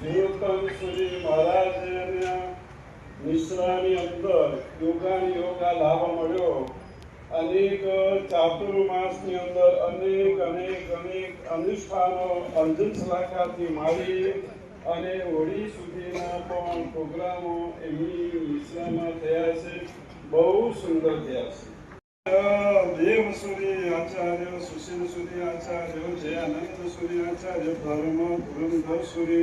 જીવતન શ્રી મહારાજને નિશ્રાની અંદર યોગા લાભ મળ્યો. અનેક ચાતુર્માસની અંદર અનેક અનુષ્ઠાનો અંજન શલાકાથી માંડી અને હોળી સુધીના પણ પ્રોગ્રામો એમની નિશ્રામાં થયા છે. બહુ સુંદર થયા છે. દેવ સૂર્ય આચાર્ય, સુશીલ સૂર્ય આચાર્ય, જયાનંદ સૂર્ય આચાર્ય, ધુરંધર સૂર્ય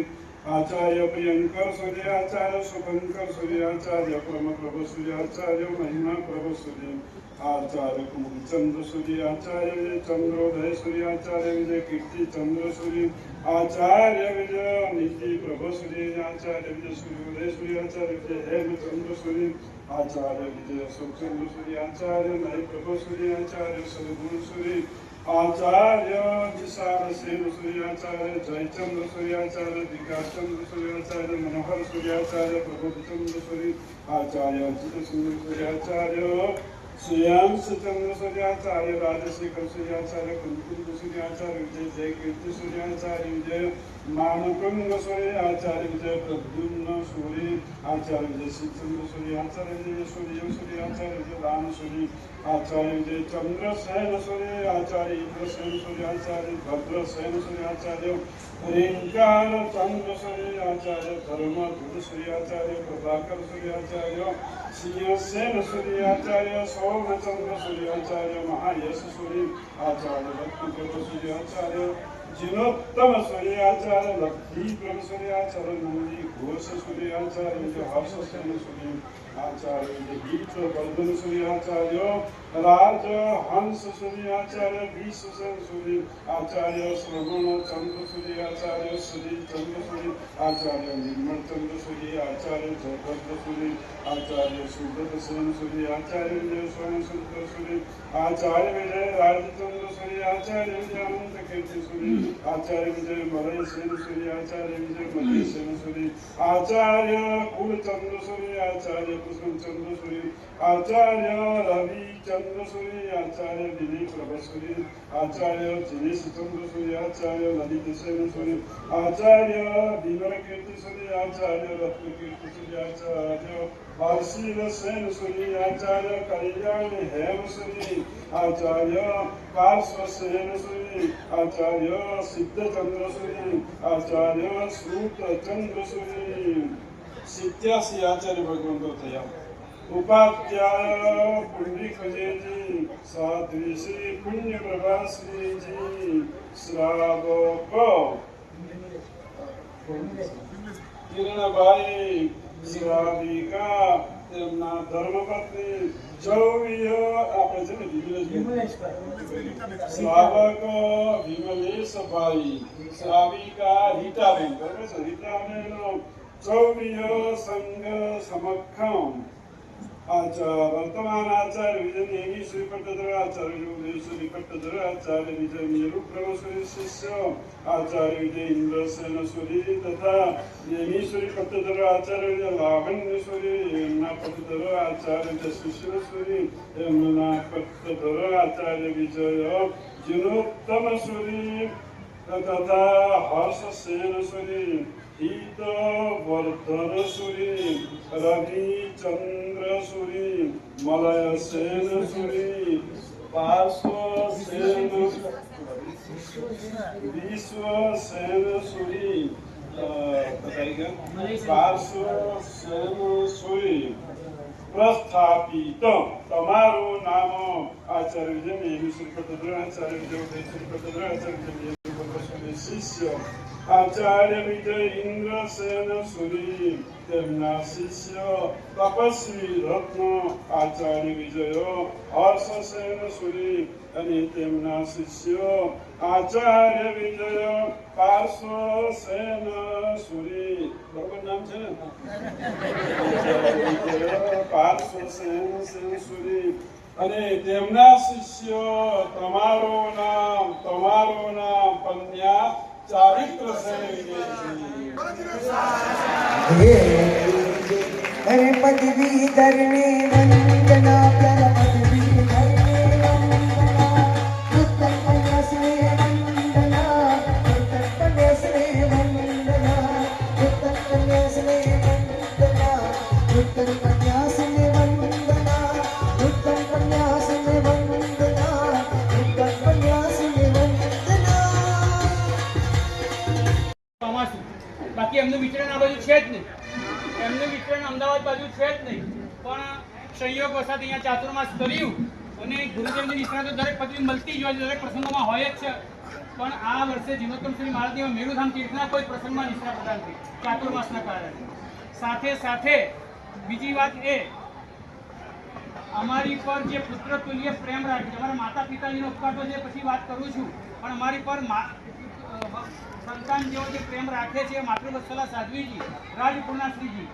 आचार्य, प्रियंकर सूर्य आचार्य, शुभंकर सूर्य आचार्य, परम प्रभु सूर्य आचार्य, महिमा प्रभु सूर्य आचार्य, चंद्र सूर्य आचार्य, विजय चंद्रोदय सूर्य आचार्य, विजय कीर्ति चंद्र सूर्य आचार्य, विजय नीति प्रभु सूर्य आचार्य, विजय सूर्योदय सूर्य आचार्य, विजय हेम चंद्र सूर्य आचार्य, विजय अशोक चंद्र सूर्य आचार्य, नई प्रभु सूर्य आचार्य, सदगुण सूर्य आचार्य, विशाल सेन सूर्याचार्य, जयचंद्र सूर्याचार्य, विकास चंद्र सूर्याचार्य, मनोहर सूर्याचार्य, प्रबोध चंद्र सूर्य आचार्य, अजित सुंदर सूर्याचार्य, श्रेयांश चंद्र सूर्याचार्य, राजशेखर सूर्याचार्य, कुंकुंद सूर्याचार्य, विजय जय कीर्ति सूर्याचार्य, विजय मानकुंग सूर्याचार्य, विजय प्रद्युम्न सूर्य आचार्य, विजय शिवचंद्र सूर्याचार्य, विजय सूर्य सूर्याचार्य, विजय दान सूर्य आचार्य, विजय चंद्रसेन सूर्य आचार्य, इंद्रसेन सूर्य आचार्य, भद्रसेन सूर्य आचार्य, रेंकार चंद्र सूर्य आचार्य, धर्मधुर सूर्य आचार्य, प्रभाकर सूर्य आचार्य, सिंहसेन सूर्य आचार्य, सोमचंद्र सूर्य आचार्य, महायश सूर्य आचार्य, भक्तिप्रभु सूर्य आचार्य, जिनोत्तम सूर्य आचार्य, लब्धि प्रभु सूर्य आचार्य, नंदी घोष सूर्य आचार्य, हर्षसेन सूर्य आचार्य, गीत वर्धन सूर्य आचार्य, राज हंस सूर्य आचार्य, विश्वसेन सूर्य आचार्य, श्रवण चंद्र सूर्य आचार्य, श्री चंद्र सूर्य आचार्य, निर्मल चंद्र सूर्य आचार्य, जयभद्र सूर्य आचार्य, सुब्रत सेन सूर्य आचार्य, विजय सोम सुंदर सूर्य आचार्य, विजय राजचंद्र सूर्य आचार्य, विजय अनंत कीर्ति सूर्य आचार्य, विजय मलय सेन सूर्य आचार्य, विजय मलय सेन सूर्य आचार्य, कुलचंद्र सूर्य आचार्य, कुसुम चंद्र सूर्य आचार्य, रवि चंद्र सूर्य आचार्य, विनय प्रभा सूर्य आचार्य, जिनेश चंद्र सूर्य आचार्य, ललित सेन सूर्य आचार्य, विमल कीर्ति सूर्य आचार्य, रत्न कीर्ति सूर्य आचार्य, हर्षिल सेन सूर्य आचार्य, कल्याण हेम सूर्य आचार्य, पार्श्व सेन सूर्य आचार्य, सिद्ध चंद्र सूर्य आचार्य, सूत चंद्र सूर्य 87 आचार्य भगवंतो थया. उपाध्याय पुंडलिक जी, साध्वी श्री पुण्य प्रभा श्री जी, श्रावक किरणबाई श्राविका, તેમના ધર્મપત્ની જૌવ્ય આપણે છે ને શ્રાવક વિમલેશભાઈ, શ્રાવિકા રીટાબેન, બરાબર છે. રીટાબેન જૌવ્ય સંઘ સમક્ષમ आचार्य, वर्तमान आचार्य, विजय नेमी श्री पट्टधर आचार्य, उदय श्री पट्टधर आचार्य, विजय मेरु प्रभु श्री शिष्य आचार्य, विजय इंद्रसेन सूर्य तथा नेमी श्री पट्टधर आचार्य, विजय लावण्य सूर्य यमुना पट्टधर आचार्य, विजय सुशील सूर्य यमुना पट्टधर आचार्य, विजय जिनोत्तम सूर्य तथा हर्षसेन सूर्य, हित वर्धन सूर्य, रवि चंद्र सूर्य, मलय सेन सूर्य, पार्श्व सेन, विश्व सेन सूर्य, बताइएगा, पार्श्व सेन सूर्य प्रस्थापित. તમારું નામ આચાર્ય વિજય મેહુ શ્રી પટ્ટધર આચાર્ય, વિજય ઉદય શ્રી પટ્ટધર આચાર્ય, વિજય शिष्य आचार्य, विजय इंद्रसेन सूर्य, તેમના શિષ્ય તપસ્વી રત્ન આચાર્ય, વિજય હર્ષસેન सूर्य અને તેમના શિષ્ય આચાર્ય, વિજય પાર્શ્વસેન सूर्य. બરોબર નામ છે ને? પાર્શ્વસેન सूर्य અને તેમના શિષ્ય. તમારું નામ પન્યા ચારિત્ર સેન વિજયજી. હરે પદવી ધરણે વંદના પ્ર પદવી ધરણે વંદના ઉત્તર પ્રદેશ રે વંદના ઉત્તર પ્રદેશ રે વંદના બાકી એમનું વિચરણ આ બાજુ છે જ નહીં, એમનું વિચરણ અમદાવાદ બાજુ છે જ નહીં. પણ સંયોગ વસાત અહીંયા ચાતુર્માસ કર્યું અને ગુરુદેવની નિષ્ણાતો દરેક પદવી મળતી જ હોય, દરેક પ્રસંગોમાં હોય જ છે. પણ આ વર્ષે જીવોત્તમ શ્રી મહારાજની મેરુધામ તીર્થના કોઈ પ્રસંગમાં નિષ્ઠા પ્રદાન થઈ ચાતુર્માસના કારણે. સાથે સાથે બીજી વાત એ, અમારી પર જે પુત્ર તુલ્ય પ્રેમ રાખે છે, અમારા માતા પિતાજીનો ઉપકાર તો છે, પછી વાત કરું છું, પણ અમારી પર સંતાન જેવો જે પ્રેમ રાખે છે માતૃવત્સલા સાધ્વીજી રાજપુરના શ્રીજી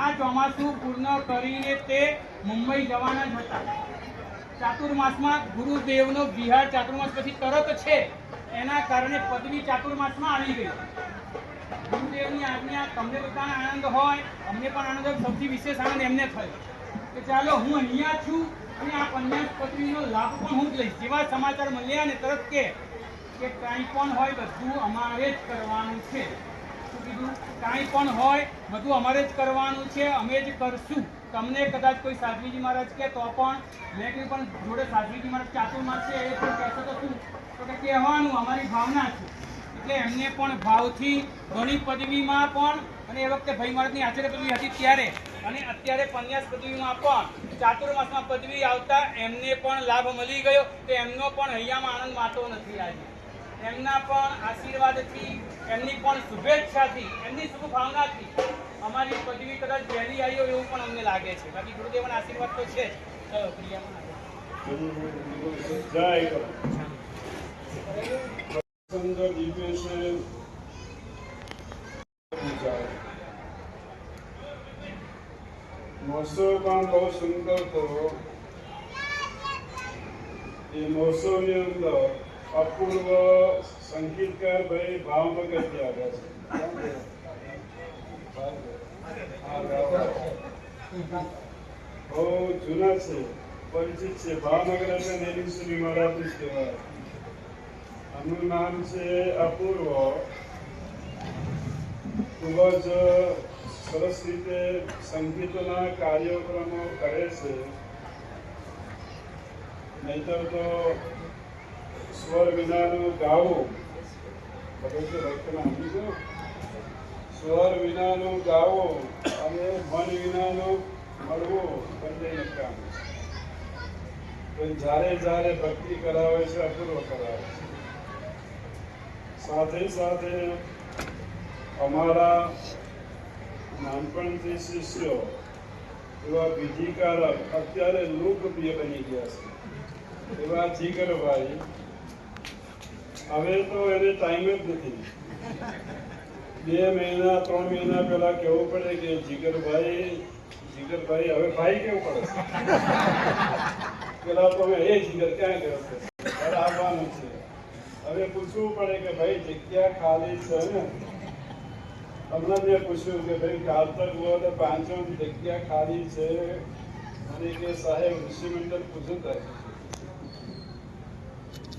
આ ચોમાસું પૂર્ણ કરીને તે મુંબઈ જવાના જ હતા. ચાતુર્માસમાં ગુરુદેવનો વિહાર ચાતુર્માસ પછી તરત છે, એના કારણે પદવી ચાતુર્માસમાં આવી ગઈ. ગુરુદેવની આજ્ઞા તમને બધાને આનંદ હોય, અમને પણ આનંદ હોય. સૌથી વિશેષ આનંદ એમને થયો કે ચાલો હું અહીંયા છું અને આ કન્યા પદવીનો લાભ પણ હું જ લઈશ. જેવા સમાચાર મળ્યા ને તરત કે કાંઈ પણ હોય બધું અમારે જ કરવાનું છે. શું કીધું? કાંઈ પણ હોય બધું અમારે જ કરવાનું છે, અમે જ કરશું. તમને કદાચ કોઈ સાધ્વીજી મહારાજ કે તો પણ મેં કહ્યું પણ જોડે સાધ્વીજી મહારાજ ચાતુર્માસ છે એ પણ કહેશો તો શું? તો કે કહેવાનું અમારી ભાવના છે. એટલે એમને પણ ભાવથી ઘણી પદવીમાં પણ, અને એ વખતે ભાઈ મહારાજની આચાર્ય પદવી હતી ત્યારે, અને અત્યારે પન્યાસ પદવીમાં પણ ચાતુર્માસમાં પદવી આવતા એમને પણ લાભ મળી ગયો. તો એમનો પણ હૈયામાં આનંદ માતો નથી આજે. એમના પણ આશીર્વાદથી, એમની પણ શુભેચ્છાથી, એમની શુભ ભાવનાથી અમારી પદવી કદાચ વહેલી આવી હોય એવું પણ અમને લાગે છે. બાકી ગુરુદેવના આશીર્વાદ તો છે જ. ચલો પ્રિયામાં સુંદર દિવ્ય છે. મહોત્સવ પણ બહુ સુંદર થયો. એ મહોત્સવની અંદર અપૂર્વ સંગીતકાર ભાઈ ભાવનગરથી આવ્યા છે. બહુ જૂના છે, પરિચિત છે. ભાવનગર એટલે નીલેશ્વરી મહારાજ જ કહેવાય. આનું નામ છે અપૂર્વ. ખૂબ જ સરસ રીતે સંગીતના કાર્યક્રમો કરે છે. નહીતર તો સ્વર વિનાનું ગાવું, સ્વર વિનાનું ગાવું અને મન વિનાનું મળવું બંને કામ છે. જ્યારે જ્યારે ભક્તિ કરાવે છે અપૂર્વ કરાવે છે. સાથે સાથે અમારા નાનપણથી શિષ્યો એવા વિધિકારક અત્યારે લોકપ્રિય બની ગયા છે એવા જીગરભાઈ. હવે તો એને ટાઈમ જ નથી. 2 મહિના 3 મહિના પહેલા કહેવું પડે કે જીગરભાઈ હવે ભાઈ કેવું પડે છે. પેલા તો અમે એ જીગર ક્યાં ગયો છે, આવવાનું છે. હવે પૂછવું પડે કે ભાઈ જગ્યા ખાલી છે ને? હમણાં મેં પૂછ્યું કે ભાઈ કાલ તક વો તો 5 જગ્યા ખાલી છે, અને કે સાહેબ ઋષિમંડળ પૂછું થાય.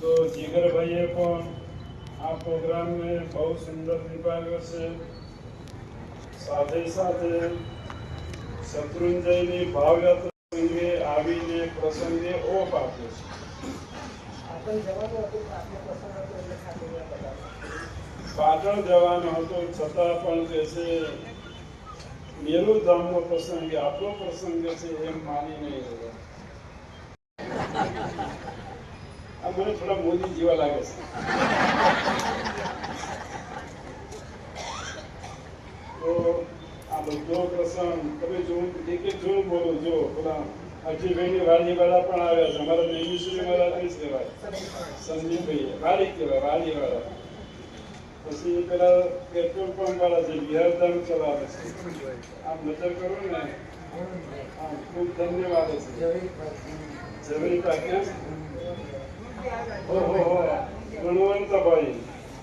તો જીગરભાઈએ પણ આ પ્રોગ્રામને બહુ સુંદર નિભાવ્યો છે. સાથે સાથે શત્રુંજયની ભાવયાત્રા પ્રસંગે આવીને પ્રસંગે ઓપ આપ્યો છે. પાટણ જવાનો હતો છતાં પણ કે છે મેરુધામનો પ્રસંગ આપણો પ્રસંગ છે એમ માની નહીં રહ્યો. આ મને થોડા મોદી જેવા લાગે છે. તો આ બધો પ્રસંગ તમે એક જોયું બોલો. જો પેલા અજીભાઈની વાડીવાળા પણ આવ્યા છે. અમારા નીલેશ્વરી મહારાજ નહીં કહેવાય, સંદીપભાઈ વાડી કહેવાય, વાડીવાળા. પછી પેલા પેટ્રોલ પંપ વાળા છે, વિહારધામ ચલાવે છે. આમ નજર કરો ને, આમ ખૂબ ધન્યવાદ છે. ઝવેરી પાક્યા ગુણવંતભાઈ,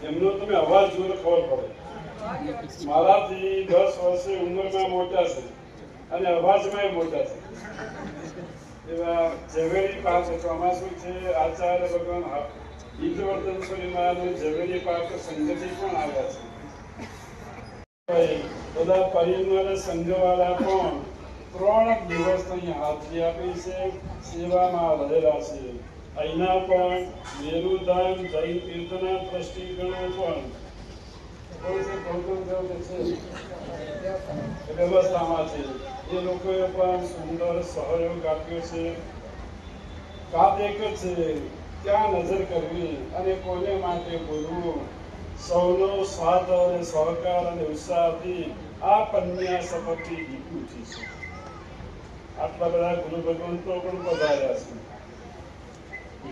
એમનો તમે અવાજ જોઈને ખબર પડે. મારાથી 10 વર્ષે ઉંમરમાં મોટા છે અને અવાજમાં મોટા છે. એવા ઝવેરી પાક ચોમાસું છે. આચાર્ય ભગવાન ઈજવર્ધન મહારાજ ઝવેરી પાક સંઘથી પણ આવ્યા છે. બધા પરિવાર સંઘવાળા પણ 3 દિવસ અહીંયા હાજરી આપી છે, સેવામાં રહેલા છે. અહીંના પણ મેરુધામ જૈન તીર્થના ટ્રસ્ટીગણો પણ વ્યવસ્થામાં છે એ લોકોએ પણ સુંદર સહયોગ આપ્યો છે. વાત એક જ છે, ક્યાં નજર કરવી અને કોને માટે બોલવું. સૌનો સાથ અને સહકાર અને ઉત્સાહથી આ કન્યા શપથથી જીતી ઉઠી છે. આટલા બધા ગુરુ ભગવંતો પણ પધાર્યા છે.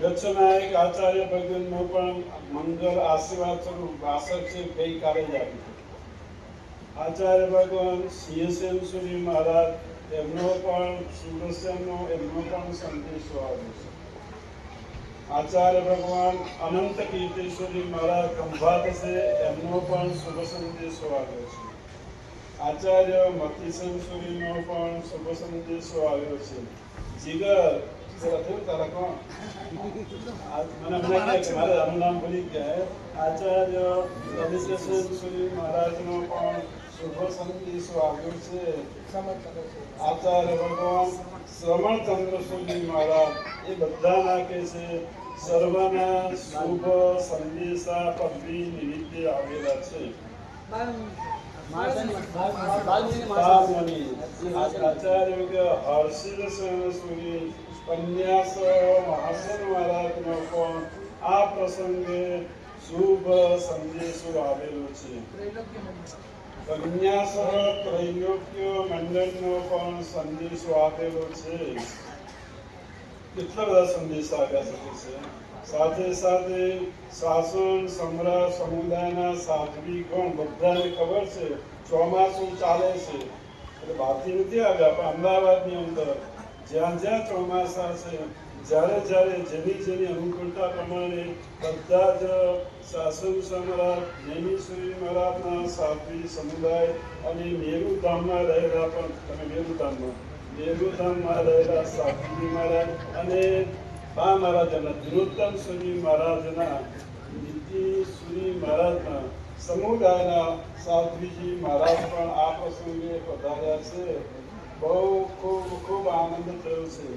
ગચ્છનાયક આચાર્ય ભગવનનો પણ મંગળ આશીર્વાદ સ્વરૂપ ભાષણ છે ગઈકાલે જ આવ્યું. આચાર્ય ભગવાન સિંહસેન સુરી મહારાજ એમનો પણ સુદર્શનનો એમનો પણ સંદેશો આવ્યો છે. આચાર્ય ભગવાન અનંત કીર્તિશ્વરી મહારાજ ખંભાત છે એમનો પણ શુભ સંદેશો આવ્યો છે. આચાર્ય મતીસન સુરીનો પણ શુભ સંદેશો આવ્યો છે. જીગર તારા કોણ મારે આનું નામ ભૂલી ગયા. આચાર્ય રવિશેષન સુરી મહારાજનો પણ શુભ સંદેશો આવ્યો છે. આચાર્ય ભગવાન શ્રવણચંદ્ર સુરી મહારાજ એ બધા નાખે છે સર્વના શુભ સંદેશા પદવી નિમિત્તે આવેલા છે. આચાર્ય હર્ષિલ સુરી કન્યાસ મહાસન મહારાજનો પણ આ પ્રસંગે શુભ સંદેશો આવેલો છે. કન્યાસ ત્રૈલોક્ય મંડળનો પણ સંદેશો આપેલો છે. કેટલા બધા સંદેશા આવ્યા શકે છે. સાથે સાથે શાસન સમ્રાટ સમુદાયના સાધ્વી ગણ બધાને ખબર છે ચોમાસું ચાલે છે એટલે બહારથી નથી આવ્યા, પણ અમદાવાદની અંદર જ્યાં જ્યાં ચોમાસા છે જ્યારે જ્યારે જેની જેની અનુકૂળતા પ્રમાણે બધા જ શાસન સમ્રાટ જૈનેશ્વરી મહારાજના સાધ્વી સમુદાય અને મેરુધામમાં રહેલા પણ તમે મેરુધામમાં રહેલા સાધ્વી મહારાજ અને બા મહારાજના દિનોત્તમ સુરી મહારાજના નીતિ સુરી મહારાજના સમુદાયના સાધ્વીજી મહારાજ પણ આ પ્રસંગે પધાર્યા છે. બહુ ખૂબ ખૂબ આનંદ થયો છે.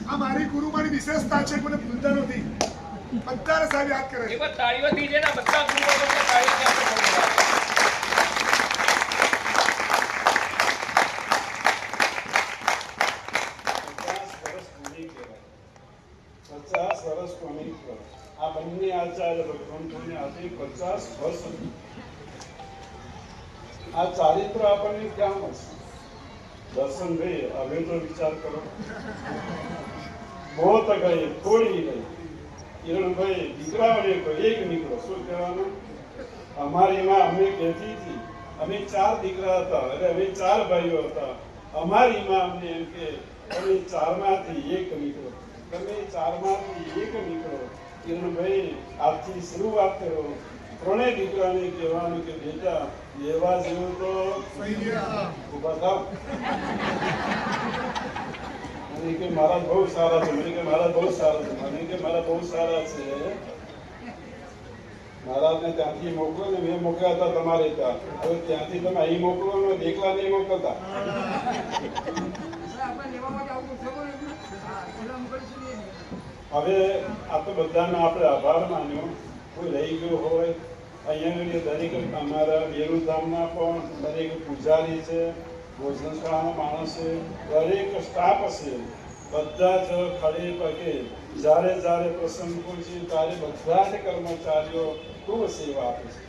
આ મારી ગુરુમાની વિશેષતા છે, મને ભૂલતા નથી. બધાને સાહેબ યાદ કરે છે. તાળીઓથી છે ને બધા ગુરુઓને તાળીઓથી આપણે બોલાવવા. 50 વર્ષ કોની આ બંને આચાર્ય ભગવંતોને આજે 50 વર્ષ આ ચારિત્ર આપણને ક્યાં મળશે? દર્શનભાઈ હવે તો વિચાર કરો. મોત ગઈ થોડી ગઈ કિરણભાઈ દીકરાઓને એક નીકળો શું કહેવાનું? અમારી માં અમને કહેતી હતી અમે 4 દીકરા હતા એટલે અમે 4 ભાઈઓ હતા. અમારી માં અમને એમ કે તમે 4 માંથી એક નીકળો, તમે 4 માંથી એક નીકળો. કિરણભાઈ આજથી શરૂઆત કરો. 3 દીકરાને કહેવાનું કે બેટા લેવા જેવું તો ઉભા થાવ. મને કે મારા બહુ સારા છે, મને કે મારા બહુ સારા છે, મને કે મારા બહુ સારા છે. મહારાજને ત્યાંથી મોકલો ને મેં મોકલ્યા હતા તમારે ત્યાં. હવે ત્યાંથી તમે અહીં મોકલો ને એકલા નહીં મોકલતા. હવે આ તો બધાને આપણે આભાર માન્યો. કોઈ રહી ગયું હોય અહીંયા દરેક અમારા મેરુધામના પણ દરેક પૂજારી છે, ભોજનશાળાનો માણસ છે, દરેક સ્ટાફ છે, બધા જ ખડે પગે જ્યારે જ્યારે પ્રસંગ હોય છે ત્યારે બધા જ કર્મચારીઓ ખૂબ સેવા આપે છે.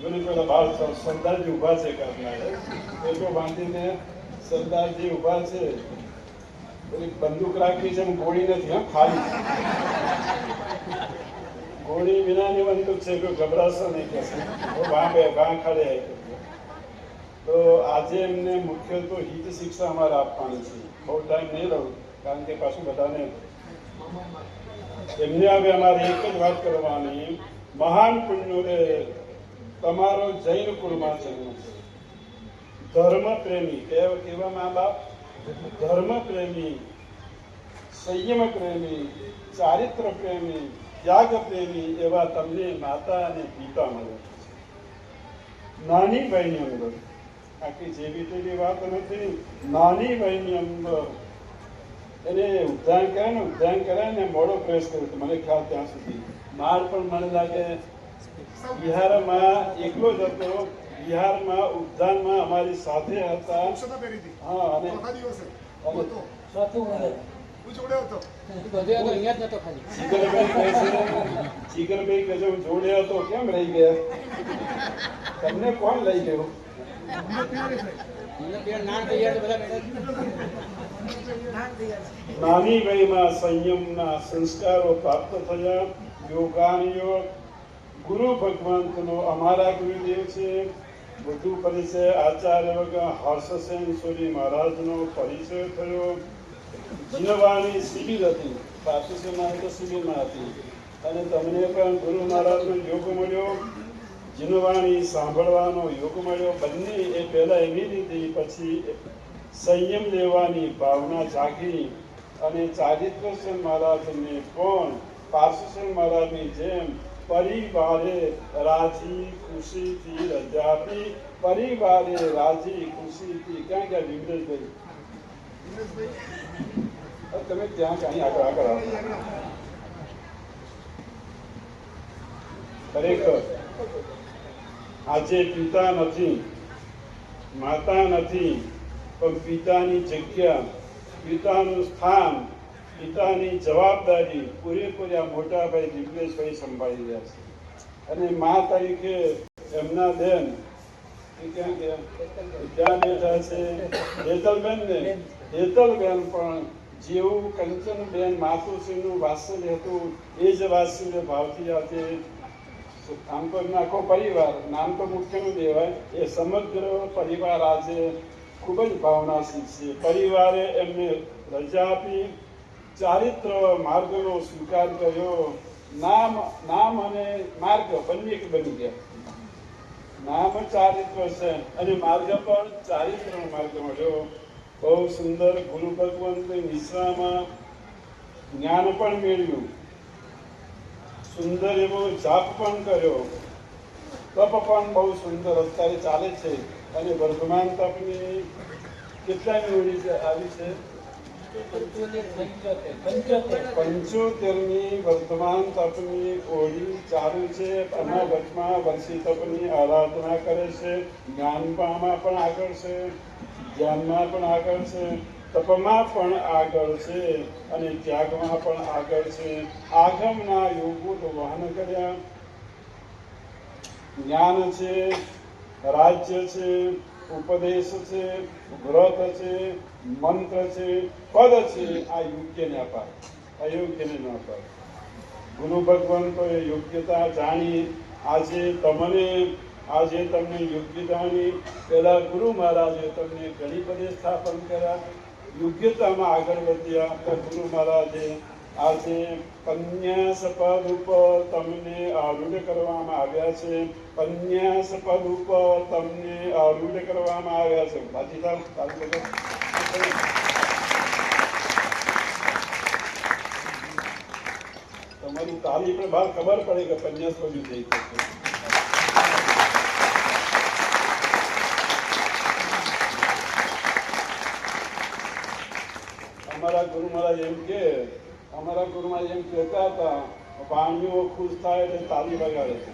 જોને પેલા બાળ સરદારજી ઊભા છે કાઢનાર એટલો બાંધીને સરદારજી ઊભા છે. પેલી બંદૂક રાખી છે ગોળી નથી, હા ખાલી ગોળી વિનાની બંદૂક છે. કોઈ ગભરાશો નહીં કહેશે વાં ખડે. તો આજે એમને મુખ્ય તો હિત શિક્ષા અમારે આપવાની છે. બહુ ટાઈમ નહીં લઉં કારણ કે પાછું બધાને એમને હવે અમારે એક જ વાત કરવાની. મહાન પુણ્યોને તમારો જૈન કુળમાં જન્મ, ધર્મ પ્રેમી કેવા મા બાપ, ધર્મ પ્રેમી, સંયમ પ્રેમી, ચારિત્ર પ્રેમી, ત્યાગ પ્રેમી એવા તમને માતા અને પિતા મળે. નાની વયની અંદર આખી જેવી તેવી વાત નથી. નાની વયની અંદર એને ઉદ્ધાન કરે ને મોડો પ્રવેશ કર્યો હતો મને ખ્યાલ ત્યાં સુધી. માળ પણ મને લાગે બિહારમાં એકલો જ હતો. બિહારમાં ઉદ્યાનમાં અમારી સાથે હતા. અક્ષતા પહેરી હતી. હા, અને ચોથા દિવસે અને હતો. હું જોડે હતો. જીગરભાઈ કહે છે હું જોડે હતો કેમ રહી ગયા? તમને કોણ લઈ ગયું? નાની વયમાં સંયમના સંસ્કારો પ્રાપ્ત થયા. યોગાનયોગ ગુરુ ભગવંતનો અમારા ગુરુદેવ છે. વધુ પરિચય આચાર્ય વગર હર્ષસેન સુરી મહારાજનો પરિચય થયો. જીનવાની શિબિર હતી, પાર્ટીશનમાં તો શિબિરમાં હતી અને તમને પણ ગુરુ મહારાજનો યોગ મળ્યો. જીનવાણી સાંભળવાનો યોગ મળ્યો. બંને એ પહેલાં એવી લીધી, પછી સંયમ લેવાની ભાવના જાગી અને ચારિત્રસેન મહારાજને પણ પાર્શ્વસેન મહારાજની જેમ પરિવારે રાજી ખુશીથી રજા આપી. પરિવારે રાજી ખુશીથી ક્યાં ગયા વિમલેશભાઈ? તમે ત્યાં ક્યાંય આગળ આવો. ખરેખર આજે પિતા નથી, માતા નથી, પણ પિતાની જગ્યા, પિતાનું સ્થાન, પિતાની જવાબદારી પૂરેપૂરી આ મોટાભાઈ દિગ્નેશભાઈ સંભાળી રહ્યા છે. અને મા તરીકે એમના બેન ક્યાં બેઠા છે હેતલબેન ને. હેતલબેન પણ જેવું કંચનબેન માતુશ્રીનું વાત્સલ્ય હતું એ જ વાત્સલ્ય ભાવથી આજે આમ તો આખો પરિવાર, નામ તો મુખ્યનું કહેવાય, એ સમગ્ર પરિવાર આજે ખૂબ જ ભાવનાશીલ છે. પરિવારે એમને રજા આપી, ચારિત્ર માર્ગનો સ્વીકાર કર્યો. નામ અને માર્ગ બંને એક બની ગયા. નામ ચારિત્ર છે અને માર્ગ પણ ચારિત્રનો માર્ગ મળ્યો. બહુ સુંદર ગુરુ ભગવંત નિશ્રામાં જ્ઞાન પણ મેળવ્યું. સુંદર એવો જાપ પણ કર્યો. તપ પણ બહુ સુંદર અત્યારે ચાલે છે. અને વર્તમાન તપની કેટલાની ઓળી આવી છે? 75મી વર્તમાન તપની ઓળી ચાલુ છે. અનાગતમાં વર્ષી તપની આરાધના કરે છે. જ્ઞાનમાં પણ આગળ છે, જ્ઞાનમાં પણ આગળ છે, તપમાં પણ આગળ છે અને ત્યાગમાં પણ આગળ છે. આગમના યોગો તો વહન કર્યા. જ્ઞાન છે, રાજ્ય છે, ઉપદેશ છે, વ્રત છે, મંત્ર છે, પદ છે. આ યોગ્યને અપાય, અયોગ્યને ન અપાય. ગુરુ ભગવંતોએ યોગ્યતા જાણી આજે તમને યોગ્યતાની પહેલા ગુરુ મહારાજે તમને ઘણી બધી સ્થાપન કર્યા. યોગ્યતામાં આગળ વધ્યા. ગુરુ મહારાજે આજે કન્યાસ પદ ઉપર તમને આરૂઢ કરવામાં આવ્યા છે. કન્યાસ પદ ઉપર તમને આરૂઢ કરવામાં આવ્યા છે. ભાતીદાર તમારી તાલી પણ બહાર ખબર પડે કે કન્યાસ પદ જઈ શકે. અમારા ગુરુ મહારાજ એમ કહેતા હતા, વાણીઓ ખુશ થાય એટલે તાલી વગાડે છે.